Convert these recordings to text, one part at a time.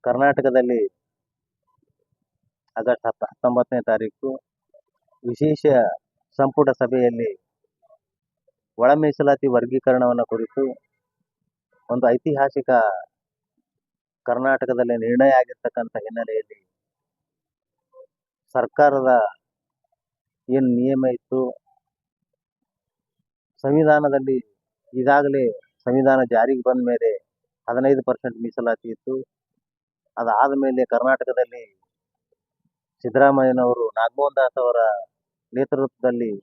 ಕರ್ನಾಟಕದಲ್ಲಿ ಆಗಸ್ಟ್ 19ನೇ ತಾರೀಕು ವಿಶೇಷ ಸಂಪುಟ ಸಭೆಯಲ್ಲಿ ಒಳ ಮೀಸಲಾತಿ ವರ್ಗೀಕರಣವನ್ನು ಕುರಿತು ಒಂದು ಐತಿಹಾಸಿಕ ಕರ್ನಾಟಕದಲ್ಲಿ ನಿರ್ಣಯ ಆಗಿರ್ತಕ್ಕಂಥ ಹಿನ್ನೆಲೆಯಲ್ಲಿ ಸರ್ಕಾರದ ಏನು ನಿಯಮ ಇತ್ತು, ಸಂವಿಧಾನದಲ್ಲಿ ಈಗಾಗಲೇ ಸಂವಿಧಾನ ಜಾರಿಗೆ ಬಂದ ಮೇಲೆ 15% ಮೀಸಲಾತಿ ಇತ್ತು. ಅದಾದ ಮೇಲೆ ಕರ್ನಾಟಕದಲ್ಲಿ ಸಿದ್ದರಾಮಯ್ಯನವರು ನಾಗಮೋಹನ್ ದಾಸ್ ಅವರ ನೇತೃತ್ವದಲ್ಲಿ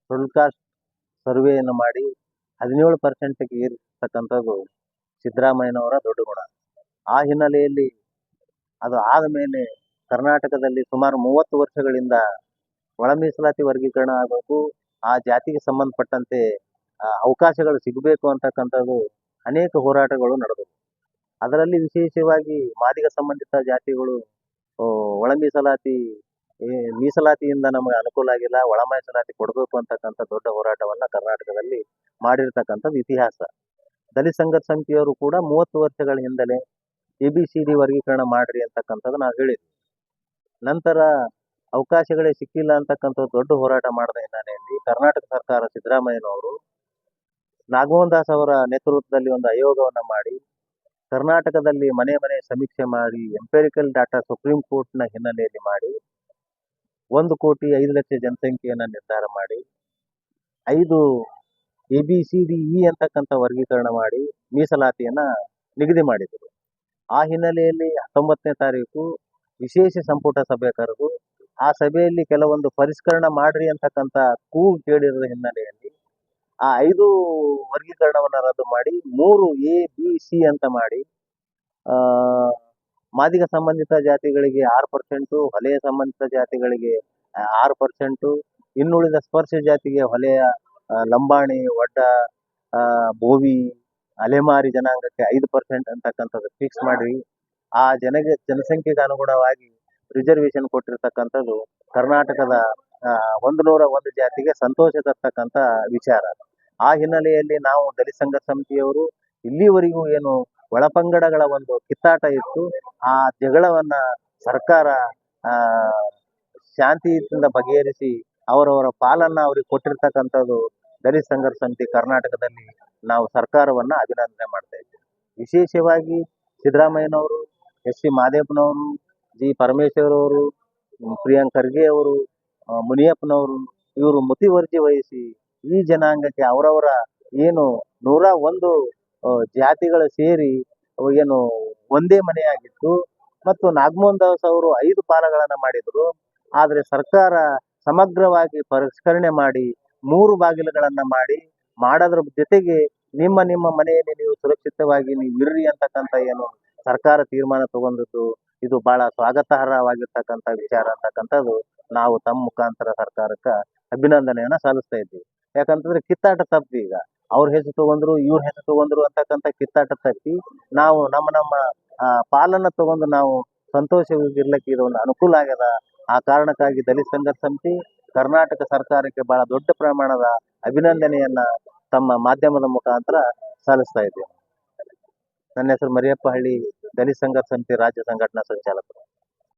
ಶೆಡ್ಯೂಲ್ ಕಾಸ್ಟ್ ಸರ್ವೆಯನ್ನು ಮಾಡಿ 17%ಗೆ ಏರಿರ್ತಕ್ಕಂಥದ್ದು ಸಿದ್ದರಾಮಯ್ಯನವರ ದೊಡ್ಡ ಗುಣ. ಆ ಹಿನ್ನೆಲೆಯಲ್ಲಿ ಅದು ಆದ ಮೇಲೆ ಕರ್ನಾಟಕದಲ್ಲಿ ಸುಮಾರು 30 ವರ್ಷಗಳಿಂದ ಒಳ ಮೀಸಲಾತಿ ವರ್ಗೀಕರಣ ಆಗಬೇಕು, ಆ ಜಾತಿಗೆ ಸಂಬಂಧಪಟ್ಟಂತೆ ಅವಕಾಶಗಳು ಸಿಗಬೇಕು ಅಂತಕ್ಕಂಥದ್ದು ಅನೇಕ ಹೋರಾಟಗಳು ನಡೆದವು. ಅದರಲ್ಲಿ ವಿಶೇಷವಾಗಿ ಮಾದಿಗ ಸಂಬಂಧಿತ ಜಾತಿಗಳು ಒಳ ಮೀಸಲಾತಿಯಿಂದ ನಮಗೆ ಅನುಕೂಲ ಆಗಿಲ್ಲ, ಒಳ ಮೀಸಲಾತಿ ಕೊಡಬೇಕು ಅಂತಕ್ಕಂಥ ದೊಡ್ಡ ಹೋರಾಟವನ್ನ ಕರ್ನಾಟಕದಲ್ಲಿ ಮಾಡಿರ್ತಕ್ಕಂಥದ್ದು ಇತಿಹಾಸ. ದಲಿತ ಸಂಘರ್ಷ ಸಮಿತಿಯವರು ಕೂಡ 30 ವರ್ಷಗಳ ಹಿಂದಲೇ ABCD ವರ್ಗೀಕರಣ ಮಾಡ್ರಿ ಅಂತಕ್ಕಂಥದ್ದು ನಾವು ಹೇಳಿದ್ವಿ. ನಂತರ ಅವಕಾಶಗಳೇ ಸಿಕ್ಕಿಲ್ಲ ಅಂತಕ್ಕಂಥದ್ದು ದೊಡ್ಡ ಹೋರಾಟ ಮಾಡಿದ ಹಿನ್ನೆಲೆಯಲ್ಲಿ ಕರ್ನಾಟಕ ಸರ್ಕಾರ ಸಿದ್ದರಾಮಯ್ಯನವರು ನಾಗಮೋಹನ್ ದಾಸ್ ಅವರ ನೇತೃತ್ವದಲ್ಲಿ ಒಂದು ಆಯೋಗವನ್ನ ಮಾಡಿ ಕರ್ನಾಟಕದಲ್ಲಿ ಮನೆ ಮನೆ ಸಮೀಕ್ಷೆ ಮಾಡಿ ಎಂಪೆರಿಕಲ್ ಡಾಟಾ ಸುಪ್ರೀಂ ಕೋರ್ಟ್ನ ಹಿನ್ನೆಲೆಯಲ್ಲಿ ಮಾಡಿ 1,05,00,000 ಜನಸಂಖ್ಯೆಯನ್ನು ನಿರ್ಧಾರ ಮಾಡಿ 5 ABCDE ಅಂತಕ್ಕಂಥ ವರ್ಗೀಕರಣ ಮಾಡಿ ಮೀಸಲಾತಿಯನ್ನ ನಿಗದಿ ಮಾಡಿದರು. ಆ ಹಿನ್ನೆಲೆಯಲ್ಲಿ 19ನೇ ತಾರೀಕು ವಿಶೇಷ ಸಂಪುಟ ಸಭೆ ಕರೆದು ಆ ಸಭೆಯಲ್ಲಿ ಕೆಲವೊಂದು ಪರಿಷ್ಕರಣ ಮಾಡ್ರಿ ಅಂತಕ್ಕಂಥ ಕೂಗು ಕೇಳಿರುವ ಹಿನ್ನೆಲೆಯಲ್ಲಿ ಆ 5 ವರ್ಗೀಕರಣವನ್ನು ರದ್ದು ಮಾಡಿ 3 ABC ಅಂತ ಮಾಡಿ ಮಾದಿಗ ಸಂಬಂಧಿತ ಜಾತಿಗಳಿಗೆ 6%, ಹೊಲೆಯ ಸಂಬಂಧಿತ ಜಾತಿಗಳಿಗೆ 6%, ಇನ್ನುಳಿದ ಸ್ಪರ್ಶ ಜಾತಿಗೆ ಹೊಲೆಯ, ಲಂಬಾಣಿ, ಒಡ್ಡ, ಬೋವಿ, ಅಲೆಮಾರಿ ಜನಾಂಗಕ್ಕೆ 5% ಅಂತಕ್ಕಂಥದ್ದು ಫಿಕ್ಸ್ ಮಾಡಿ ಆ ಜನಸಂಖ್ಯೆಗೆ ಅನುಗುಣವಾಗಿ ರಿಸರ್ವೇಶನ್ ಕೊಟ್ಟಿರ್ತಕ್ಕಂಥದ್ದು ಕರ್ನಾಟಕದ 101 ಜಾತಿಗೆ ಸಂತೋಷ ತರ್ತಕ್ಕಂಥ ವಿಚಾರ. ಆ ಹಿನ್ನೆಲೆಯಲ್ಲಿ ನಾವು ದಲಿತ ಸಂಘರ್ಷ ಸಮಿತಿಯವರು ಇಲ್ಲಿವರೆಗೂ ಏನು ಒಳಪಂಗಡಗಳ ಒಂದು ಕಿತ್ತಾಟ ಇತ್ತು, ಆ ಜಗಳವನ್ನ ಸರ್ಕಾರ ಶಾಂತಿಯಿಂದ ಬಗೆಹರಿಸಿ ಅವರವರ ಪಾಲನ್ನ ಅವ್ರಿಗೆ ಕೊಟ್ಟಿರ್ತಕ್ಕಂಥದ್ದು ದಲಿತ ಸಂಘರ್ಷ ಸಮಿತಿ ಕರ್ನಾಟಕದಲ್ಲಿ ನಾವು ಸರ್ಕಾರವನ್ನ ಅಭಿನಂದನೆ ಮಾಡ್ತಾ ಇದ್ದೇವೆ. ವಿಶೇಷವಾಗಿ ಸಿದ್ದರಾಮಯ್ಯನವರು, SC ಮಾದೇವನವರು, G ಪರಮೇಶ್ವರ್ ಅವರು, ಪ್ರಿಯಾಂಕ್ ಖರ್ಗೆ ಅವರು, ಮುನಿಯಪ್ಪನವರು ಇವರು ಮುತುವರ್ಜಿ ವಹಿಸಿ ಈ ಜನಾಂಗಕ್ಕೆ ಅವರವರ ಏನು 101 ಜಾತಿಗಳು ಸೇರಿ ಏನು ಒಂದೇ ಮನೆಯಾಗಿತ್ತು ಮತ್ತು ನಾಗಮೋಹನ್ ದಾಸ್ ಅವರು 5 ಪಾಲಗಳನ್ನ ಮಾಡಿದ್ರು. ಆದರೆ ಸರ್ಕಾರ ಸಮಗ್ರವಾಗಿ ಪರಿಷ್ಕರಣೆ ಮಾಡಿ 3 ಬಾಗಿಲುಗಳನ್ನ ಮಾಡೋದ್ರ ಜೊತೆಗೆ ನಿಮ್ಮ ಮನೆಯಲ್ಲಿ ನೀವು ಸುರಕ್ಷಿತವಾಗಿ ನೀವು ಇರ್ರಿ ಅಂತಕ್ಕಂಥ ಏನು ಸರ್ಕಾರ ತೀರ್ಮಾನ ತಗೊಂಡಿದ್ದು ಇದು ಬಹಳ ಸ್ವಾಗತಾರ್ಹವಾಗಿರ್ತಕ್ಕಂಥ ವಿಚಾರ ಅಂತಕ್ಕಂಥದ್ದು ನಾವು ತಮ್ಮ ಮುಖಾಂತರ ಸರ್ಕಾರಕ್ಕೆ ಅಭಿನಂದನೆಯನ್ನ ಸಲ್ಲಿಸ್ತಾ ಇದ್ದೀವಿ. ಯಾಕಂತಂದ್ರೆ ಕಿತ್ತಾಟ ತಪ್ಪಿ, ಈಗ ಅವ್ರ ಹೆಸರು ತಗೊಂಡ್ರು ಇವ್ರ ಹೆಸರು ತಗೊಂಡ್ರು ಅಂತಕ್ಕಂಥ ಕಿತ್ತಾಟ ತಪ್ಪಿ ನಾವು ನಮ್ಮ ಪಾಲನ್ನ ತಗೊಂಡು ನಾವು ಸಂತೋಷವಾಗಿರ್ಲಿಕ್ಕೆ ಇದು ಒಂದು ಅನುಕೂಲ ಆಗ್ಯದ. ಆ ಕಾರಣಕ್ಕಾಗಿ ದಲಿತ ಸಂಘರ್ಷ ಸಮಿತಿ ಕರ್ನಾಟಕ ಸರ್ಕಾರಕ್ಕೆ ಬಹಳ ದೊಡ್ಡ ಪ್ರಮಾಣದ ಅಭಿನಂದನೆಯನ್ನ ತಮ್ಮ ಮಾಧ್ಯಮದ ಮುಖಾಂತರ ಸಲ್ಲಿಸ್ತಾ ಇದ್ದೇವೆ. ನನ್ನ ಹೆಸರು ಮರಿಯಪ್ಪ ಹಳ್ಳಿ, ದಲಿತ ಸಂಘರ್ಷ ಸಮಿತಿ ರಾಜ್ಯ ಸಂಘಟನಾ ಸಂಚಾಲಕರು.